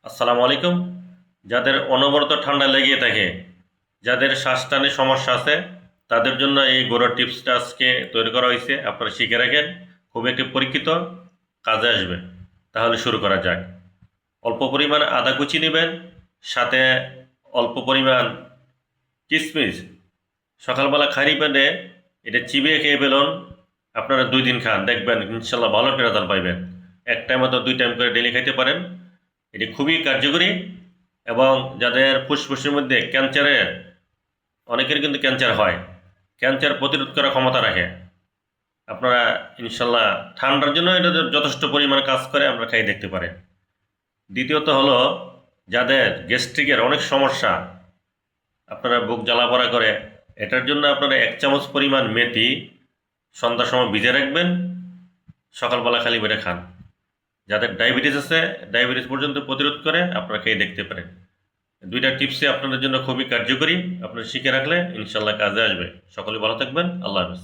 আসসালামু আলাইকুম। যাদের অনবরত ঠান্ডা লেগে থাকে, যাদের শ্বাসটানে সমস্যা আছে, তাদের জন্য এই গোড়ার টিপসটা আজকে তৈরি করা হয়েছে। আপনারা শিখে রাখেন, খুব একটি পরীক্ষিত, কাজে আসবে। তাহলে শুরু করা যাক। অল্প পরিমাণ আদা কুচি নেবেন, সাথে অল্প পরিমাণ কিশমিশ। সকালবেলা খালি পেটে এটা চিবিয়ে খেয়ে ফেলুন। আপনারা 2 দিন খান, দেখবেন ইনশাল্লাহ ভালো রেজাল্ট পাইবেন। এক টাইম অথবা 2 টাইম করে ডেলি খাইতে পারেন। এটি খুবই কার্যকরী। এবং যাদের ফুসফুসের মধ্যে ক্যান্সারের, অনেকের কিন্তু ক্যান্সার হয়, ক্যান্সার প্রতিরোধ করার ক্ষমতা রাখে। আপনারা ইনশাল্লাহ ঠান্ডার জন্য এটা যথেষ্ট পরিমাণে কাজ করে, আমরা খাই দেখতে পারেন। দ্বিতীয়ত হলো, যাদের গ্যাস্ট্রিকের অনেক সমস্যা, আপনারা বুক জ্বালা পোড়া করে, এটার জন্য আপনারা 1 চামচ পরিমাণ মেথি সন্ধ্যার সময় ভিজে রাখবেন, সকালবেলা খালি পেটে খান। যাদের ডায়াবেটিস আছে, ডায়াবেটিস পর্যন্ত প্রতিরোধ করে, আপনারা খেয়ে দেখতে পারেন। 2টা টিপসই আপনাদের জন্য খুবই কার্যকরী। আপনারা শিখে রাখলে ইনশাল্লাহ কাজে আসবে। সকলে ভালো থাকবেন। আল্লাহ হাফেজ।